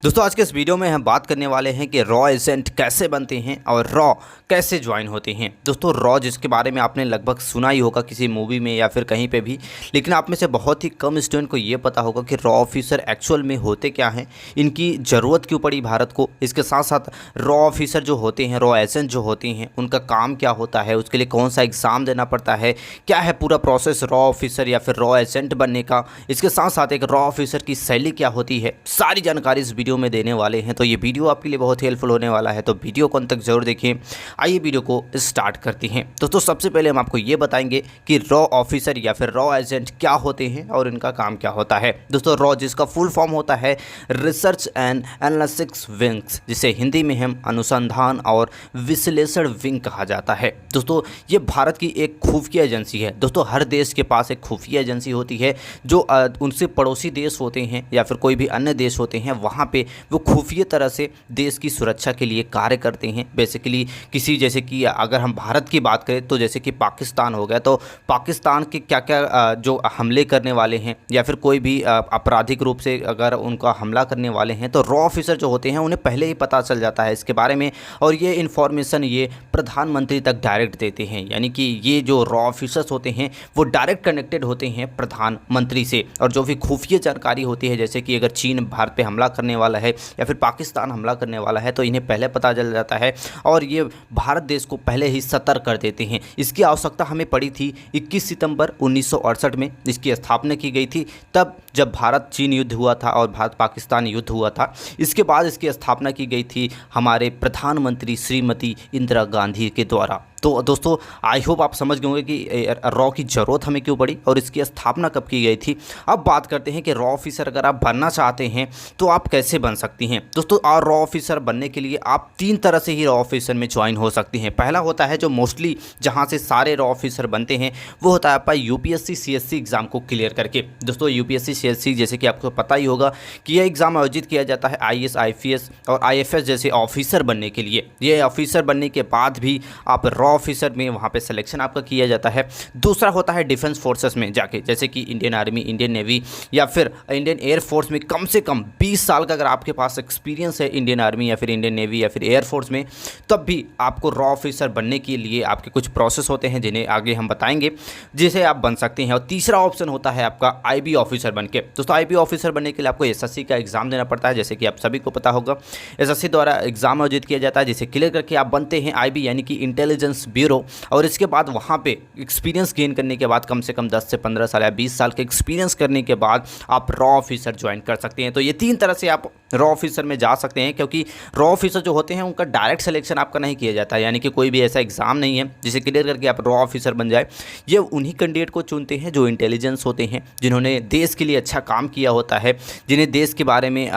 दोस्तों आज के इस वीडियो में हम बात करने वाले हैं कि रॉ एजेंट कैसे बनते हैं और रॉ कैसे ज्वाइन होते हैं। दोस्तों रॉ जिसके बारे में आपने लगभग सुना ही होगा किसी मूवी में या फिर कहीं पे भी, लेकिन आप में से बहुत ही कम स्टूडेंट को ये पता होगा कि रॉ ऑफिसर एक्चुअल में होते क्या हैं, इनकी ज़रूरत क्यों पड़ी भारत को। इसके साथ साथ रॉ ऑफिसर जो होते हैं, रॉ एजेंट जो होते हैं, उनका काम क्या होता है, उसके लिए कौन सा एग्ज़ाम देना पड़ता है, क्या है पूरा प्रोसेस रॉ ऑफिसर या फिर रॉ एजेंट बनने का। इसके साथ साथ एक रॉ ऑफिसर की सैलरी क्या होती है, सारी जानकारी इस वीडियो में देने वाले हैं। तो ये वीडियो आपके लिए बहुत हेल्पफुल होने वाला है, तो वीडियो को अंत तक जरूर देखिए। आइए वीडियो को स्टार्ट करते हैं। दोस्तों सबसे पहले हम आपको ये बताएंगे कि रॉ ऑफिसर या फिर रॉ एजेंट क्या होते हैं और इनका काम क्या होता है। दोस्तों रॉ जिसका फुल फॉर्म होता है रिसर्च एंड एनालिटिक्स विंग्स, जिसे हिंदी में हम अनुसंधान और विश्लेषण विंग कहा जाता है। दोस्तों ये भारत की एक खुफिया एजेंसी है। दोस्तों हर देश के पास एक खुफिया एजेंसी होती है जो उनसे पड़ोसी देश होते हैं या फिर कोई भी अन्य देश होते हैं, वहाँ पे वो खुफिया तरह से देश की सुरक्षा के लिए कार्य करते हैं। बेसिकली किसी, जैसे कि अगर हम भारत की बात करें तो जैसे कि पाकिस्तान हो गया, तो पाकिस्तान के क्या क्या जो हमले करने वाले हैं या फिर कोई भी आपराधिक रूप से अगर उनका हमला करने वाले हैं, तो रॉ ऑफिसर जो होते हैं उन्हें पहले ही पता चल जाता है इसके बारे में, और ये इन्फॉर्मेशन ये प्रधानमंत्री तक डायरेक्ट देते हैं। यानी कि ये जो रॉ ऑफिसर्स होते हैं वो डायरेक्ट कनेक्टेड होते हैं प्रधानमंत्री से, और जो भी खुफिया जानकारी होती है, जैसे कि अगर चीन भारत पे हमला करने वाला है या फिर पाकिस्तान हमला करने वाला है, तो इन्हें पहले पता चल जाता है और ये भारत देश को पहले ही सतर्क कर देते हैं। इसकी आवश्यकता हमें पड़ी थी 21 सितंबर 1968 में, इसकी स्थापना की गई थी तब जब भारत चीन युद्ध हुआ था और भारत पाकिस्तान युद्ध हुआ था। इसके बाद इसकी स्थापना की गई थी हमारे प्रधानमंत्री श्रीमती इंदिरा गांधी के द्वारा। तो दोस्तों आई होप आप समझ गए होंगे कि रॉ की ज़रूरत हमें क्यों पड़ी और इसकी स्थापना कब की गई थी। अब बात करते हैं कि रॉ ऑफिसर अगर आप बनना चाहते हैं तो आप कैसे बन सकती हैं। दोस्तों और रॉ ऑफिसर बनने के लिए आप 3 तरह से ही रॉ ऑफिसर में ज्वाइन हो सकती हैं। पहला होता है जो मोस्टली जहां से सारे रॉ ऑफिसर बनते हैं, वो होता है आपका यूपीएससी सीएससी एग्ज़ाम को क्लियर करके। दोस्तों यूपीएससी सीएससी जैसे कि आपको पता ही होगा कि यह एग्ज़ाम आयोजित किया जाता है आईएएस आईपीएस और आईएफएस जैसे ऑफिसर बनने के लिए। ये ऑफिसर बनने के बाद भी आप रॉ ऑफिसर में वहाँ पे सिलेक्शन आपका किया जाता है। दूसरा होता है डिफेंस फोर्सेस में जाके, जैसे कि इंडियन आर्मी, इंडियन नेवी या फिर इंडियन एयर फोर्स में कम से कम 20 साल का अगर आपके पास एक्सपीरियंस है इंडियन आर्मी या फिर इंडियन नेवी या फिर एयर फोर्स में, तब भी आपको रॉ ऑफिसर बनने के लिए आपके कुछ प्रोसेस होते हैं जिन्हें आगे हम बताएंगे, जिसे आप बन सकते हैं। और तीसरा ऑप्शन होता है आपका आईबी ऑफिसर बन के। दोस्तों आईबी ऑफिसर बनने के लिए आपको एसएससी का एग्जाम देना पड़ता है, जैसे कि आप सभी को पता होगा। एसएससी द्वारा एग्जाम आयोजित किया जाता है जिसे क्लियर करके आप बनते हैं आईबी यानी कि इंटेलिजेंस ब्यूरो। और इसके बाद वहाँ पे एक्सपीरियंस गेन करने के बाद कम से कम 10 से 15 साल या 20 साल के एक्सपीरियंस करने के बाद आप रॉ ऑफिसर ज्वाइन कर सकते हैं। तो ये 3 तरह से आप रॉ ऑफिसर में जा सकते हैं, क्योंकि रॉ ऑफिसर जो होते हैं उनका डायरेक्ट सिलेक्शन आपका नहीं किया जाता है। यानी कि कोई भी ऐसा एग्जाम नहीं है जिसे क्लियर करके आप रॉ ऑफिसर बन जाए। ये उन्हीं कैंडिडेट को चुनते हैं जो इंटेलिजेंस होते हैं, जिन्होंने देश के लिए अच्छा काम किया होता है, जिन्हें देश के बारे में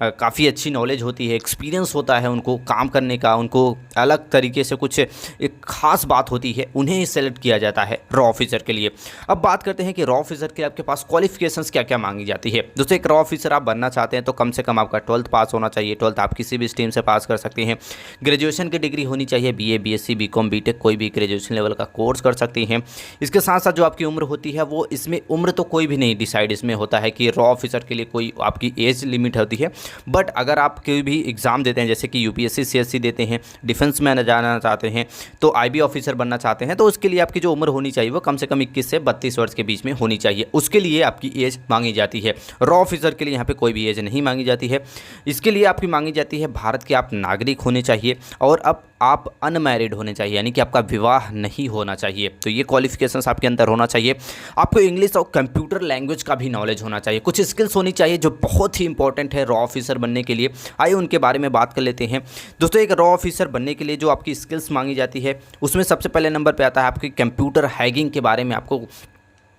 काफ़ी अच्छी नॉलेज होती है, एक्सपीरियंस होता है उनको काम करने का, उनको अलग तरीके से कुछ एक खास बात होती है, उन्हें ही सेलेक्ट किया जाता है रॉ ऑफिसर के लिए। अब बात करते हैं कि रॉ ऑफिसर के आपके पास क्वालिफिकेशंस क्या क्या मांगी जाती है। दोस्तों एक रॉ ऑफिसर आप बनना चाहते हैं तो कम से कम आपका 12th पास होना चाहिए। 12th आप किसी भी स्ट्रीम से पास कर सकते हैं। ग्रेजुएशन की डिग्री होनी चाहिए, बीए बीएससी बीकॉम बीटेक कोई भी ग्रेजुएशन लेवल का कोर्स कर सकते हैं। इसके साथ साथ जो आपकी उम्र होती है, वो इसमें उम्र तो कोई भी नहीं डिसाइड इसमें होता है कि रॉ ऑफिसर के लिए कोई आपकी एज लिमिट होती है। बट अगर आप कोई भी एग्ज़ाम देते हैं, जैसे कि यूपीएससी सीएससी देते हैं, डिफेंस में जाना चाहते हैं, तो आईबी ऑफिसर बनना चाहते हैं, तो उसके लिए आपकी जो उम्र होनी चाहिए वो कम से कम 21 से 32 वर्ष के बीच में होनी चाहिए। उसके लिए आपकी एज मांगी जाती है। रॉ ऑफिसर के लिए यहाँ पे कोई भी एज नहीं मांगी जाती है। इसके लिए आपकी मांगी जाती है भारत के आप नागरिक होने चाहिए और अब आप अनमैरिड होने चाहिए, यानी कि आपका विवाह नहीं होना चाहिए। तो ये क्वालिफिकेशंस आपके अंदर होना चाहिए। आपको इंग्लिश और कंप्यूटर लैंग्वेज का भी नॉलेज होना चाहिए। कुछ स्किल्स होनी चाहिए जो बहुत ही इंपॉर्टेंट है रॉ ऑफिसर बनने के लिए। आइए उनके बारे में बात कर लेते हैं। दोस्तों एक रॉ ऑफिसर बनने के लिए जो आपकी स्किल्स मांगी जाती है, उसमें सबसे पहले नंबर पे आता है आपकी कंप्यूटर हैकिंग के बारे में आपको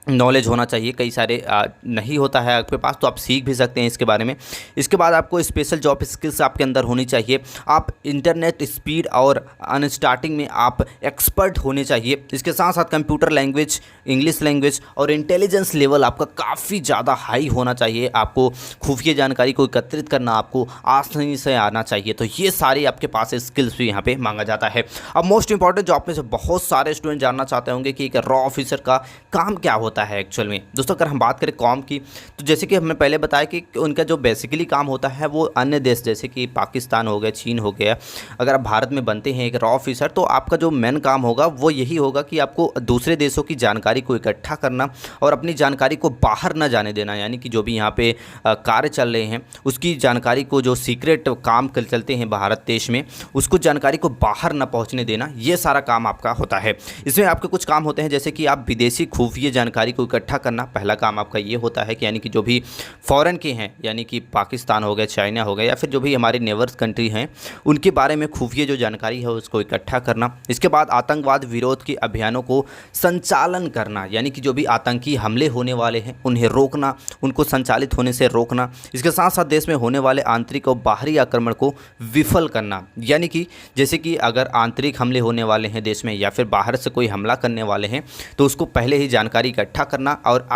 नॉलेज होना चाहिए। कई सारे नहीं होता है आपके पास, तो आप सीख भी सकते हैं इसके बारे में। इसके बाद आपको स्पेशल जॉब स्किल्स आपके अंदर होनी चाहिए। आप इंटरनेट स्पीड और अनस्टार्टिंग में आप एक्सपर्ट होने चाहिए। इसके साथ साथ कंप्यूटर लैंग्वेज, इंग्लिश लैंग्वेज और इंटेलिजेंस लेवल आपका काफ़ी ज़्यादा हाई होना चाहिए। आपको खुफिया जानकारी को एकत्रित करना आपको आसानी से आना चाहिए। तो ये सारे आपके पास स्किल्स भी यहाँ पे मांगा जाता है। अब मोस्ट इंपॉर्टेंट जो आप में से बहुत सारे स्टूडेंट जानना चाहते होंगे कि एक रॉ ऑफिसर का काम क्या होता है। होता है एक्चुअल में। दोस्तों अगर हम बात करें कॉम की, तो जैसे कि हमने पहले बताया कि उनका जो बेसिकली काम होता है वो अन्य देश जैसे कि पाकिस्तान हो गया, चीन हो गया, अगर आप भारत में बनते हैं एक रॉ ऑफिसर, तो आपका जो मेन काम होगा वो यही होगा कि आपको दूसरे देशों की जानकारी को इकट्ठा करना और अपनी जानकारी को बाहर ना जाने देना, यानी कि जो भी यहाँ पे कार्य चल रहे हैं उसकी जानकारी को, जो सीक्रेट काम चलते हैं भारत देश में, उसको जानकारी को बाहर ना पहुँचने देना, ये सारा काम आपका होता है। इसमें आपके कुछ काम होते हैं जैसे कि आप विदेशी खुफिया जानकारी को इकट्ठा करना, पहला काम आपका ये होता है कि यानी कि जो भी फॉरेन के हैं, यानी कि पाकिस्तान हो गया, चाइना हो गया, या फिर जो भी हमारे नेबर्स कंट्री हैं, उनके बारे में खुफिया जो जानकारी है उसको इकट्ठा करना। इसके बाद आतंकवाद विरोध के अभियानों को संचालन करना, यानी कि जो भी आतंकी हमले होने वाले हैं उन्हें रोकना, उनको संचालित होने से रोकना। इसके साथ साथ देश में होने वाले आंतरिक और बाहरी आक्रमण को विफल करना, यानी कि जैसे कि अगर आंतरिक हमले होने वाले हैं देश में या फिर बाहर से कोई हमला करने वाले हैं तो उसको पहले ही जानकारी इकट्ठा करना, और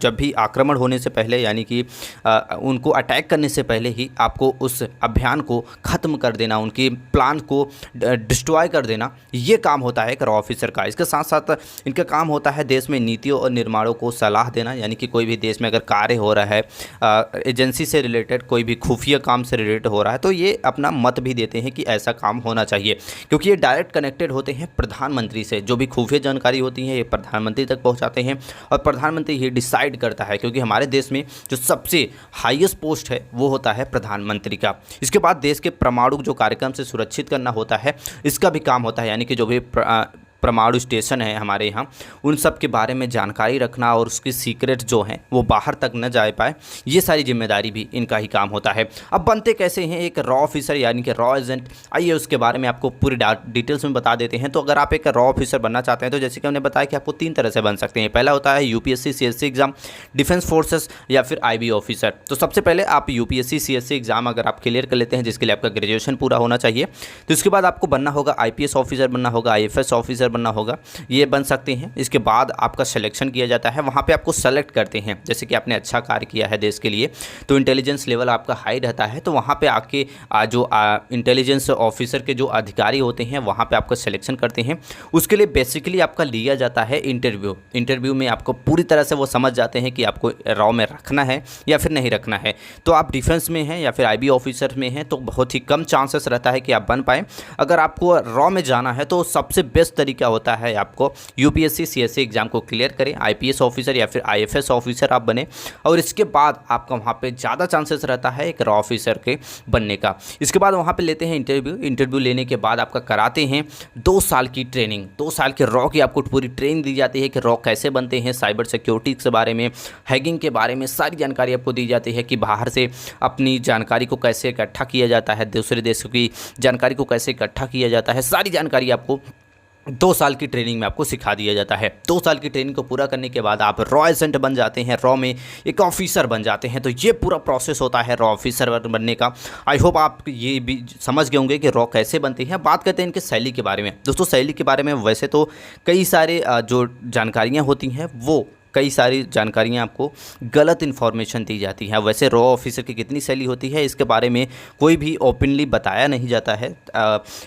जब भी आक्रमण होने से पहले, यानी कि उनको अटैक करने से पहले ही आपको उस अभियान को ख़त्म कर देना, उनके प्लान को डिस्ट्रॉय कर देना, ये काम होता है एक रॉ ऑफिसर का। इसके साथ साथ इनका काम होता है देश में नीतियों और निर्माणों को सलाह देना, यानी कि कोई भी देश में अगर कार्य हो रहा है, एजेंसी से रिलेटेड कोई भी खुफिया काम से रिलेटेड हो रहा है, तो ये अपना मत भी देते हैं कि ऐसा काम होना चाहिए, क्योंकि ये डायरेक्ट कनेक्टेड होते हैं प्रधानमंत्री से। जो भी खुफिया जानकारी होती है ये प्रधानमंत्री तक पहुंचाते हैं और प्रधानमंत्री ये डिसाइड करता है, क्योंकि हमारे देश में जो सबसे हाईएस्ट पोस्ट है वो होता है प्रधानमंत्री का। इसके बाद देश के परमाणु जो कार्यक्रम से सुरक्षित करना होता है, इसका भी काम होता है, यानी कि जो भी परमाणु स्टेशन है हमारे यहाँ, उन सब के बारे में जानकारी रखना और उसकी सीक्रेट जो हैं वो बाहर तक न जा पाए, ये सारी जिम्मेदारी भी इनका ही काम होता है। अब बनते कैसे हैं एक रॉ ऑफिसर यानी कि रॉ एजेंट, आइए उसके बारे में आपको पूरी डिटेल्स में बता देते हैं। तो अगर आप एक रॉ ऑफिसर बनना चाहते हैं तो जैसे कि हमने बताया कि आपको 3 तरह से बन सकते हैं। पहला होता है UPSC CSC exam, defence forces या फिर आईबी ऑफिसर। तो सबसे पहले आप यूपीएससी सीएससी एग्जाम अगर आप क्लियर कर लेते हैं, जिसके लिए आपका ग्रेजुएशन पूरा होना चाहिए, तो इसके बाद आपको बनना होगा आईपीएस ऑफिसर बनना होगा, आईएफएस ऑफिसर बनना होगा, ये बन सकते हैं। इसके बाद आपका सिलेक्शन किया जाता है, वहाँ पे आपको सेलेक्ट करते हैं। जैसे कि आपने अच्छा कार्य किया है देश के लिए तो इंटेलिजेंस लेवल आपका हाई रहता है, तो वहाँ पे आके जो इंटेलिजेंस ऑफिसर के जो अधिकारी होते हैं वहाँ पे आपका सिलेक्शन करते हैं। उसके लिए बेसिकली आपका लिया जाता है इंटरव्यू में आपको पूरी तरह से वो समझ जाते हैं कि आपको रॉ में रखना है या फिर नहीं रखना है। तो आप डिफेंस में हैं या फिर आईबी ऑफिसर में हैं तो बहुत ही कम चांसेस रहता है कि आप बन पाएँ। अगर आपको रॉ में जाना है तो सबसे बेस्ट तरीका होता है आपको यूपीएससी सीएससी एग्जाम को क्लियर करें, आईपीएस ऑफिसर या फिर आईएफएस ऑफिसर आप बने, और इसके बाद आपका वहाँ पे ज़्यादा चांसेस रहता है एक रॉ ऑफिसर के बनने का। इसके बाद वहाँ पे लेते हैं इंटरव्यू लेने के बाद आपका कराते हैं 2 साल की ट्रेनिंग। 2 साल के रॉ की आपको पूरी ट्रेनिंग दी जाती है कि रॉ कैसे बनते हैं, साइबर सिक्योरिटी के बारे में, हैकिंग के बारे में सारी जानकारी आपको दी जाती है कि बाहर से अपनी जानकारी को कैसे इकट्ठा किया जाता है, दूसरे देशों की जानकारी को कैसे इकट्ठा किया जाता है, सारी जानकारी आपको 2 साल की ट्रेनिंग में आपको सिखा दिया जाता है। 2 साल की ट्रेनिंग को पूरा करने के बाद आप रॉ एजेंट बन जाते हैं, रॉ में एक ऑफिसर बन जाते हैं। तो ये पूरा प्रोसेस होता है रॉ ऑफिसर बनने का। आई होप आप ये भी समझ गए होंगे कि रॉ कैसे बनते हैं। बात करते हैं इनके शैली के बारे में। दोस्तों शैली के बारे में वैसे तो कई सारे जो जानकारियाँ होती हैं वो कई सारी जानकारियाँ आपको गलत इन्फॉर्मेशन दी जाती हैं। वैसे रॉ ऑफिसर की कितनी सैलरी होती है इसके बारे में कोई भी ओपनली बताया नहीं जाता है।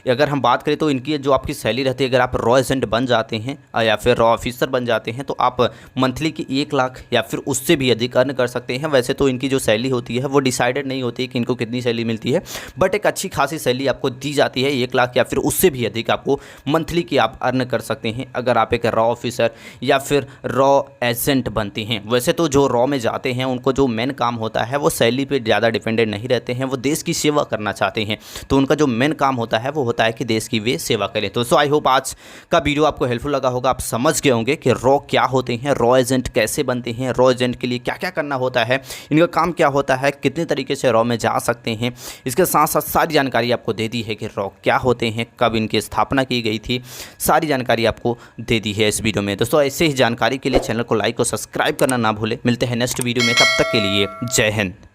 अगर हम बात करें तो इनकी जो आपकी सैलरी रहती है, अगर आप रॉ एजेंट बन जाते हैं या फिर रॉ ऑफिसर बन जाते हैं तो आप मंथली की 1 लाख या फिर उससे भी अधिक अर्न कर सकते हैं। वैसे तो इनकी जो सैलरी होती है वो डिसाइडेड नहीं होती है कि इनको कितनी सैलरी मिलती है, बट एक अच्छी खासी सैलरी आपको दी जाती है। 1 लाख या फिर उससे भी अधिक आपको मंथली की आप अर्न कर सकते हैं अगर आप एक रॉ ऑफिसर या फिर रॉ एजेंट बनती हैं। वैसे तो जो रॉ में जाते हैं उनको जो मेन काम होता है वो सैलरी पे ज़्यादा डिपेंडेंट नहीं रहते हैं, वो देश की सेवा करना चाहते हैं। तो उनका जो मेन काम होता है वो होता है कि देश की वे सेवा करें। तो सो आई होप आज का वीडियो आपको हेल्पफुल लगा होगा। आप समझ गए होंगे कि रॉ क्या होते हैं, रॉ एजेंट कैसे बनते हैं, रॉ एजेंट के लिए क्या क्या करना होता है, इनका काम क्या होता है, कितने तरीके से रॉ में जा सकते हैं। इसके साथ साथ सारी जानकारी आपको दे दी है कि रॉ क्या होते हैं, कब इनकी स्थापना की गई थी, सारी जानकारी आपको दे दी है इस वीडियो में। दोस्तों ऐसे ही जानकारी के लिए चैनल को लाइक और सब्सक्राइब करना ना भूलें। मिलते हैं नेक्स्ट वीडियो में, तब तक के लिए जय हिंद।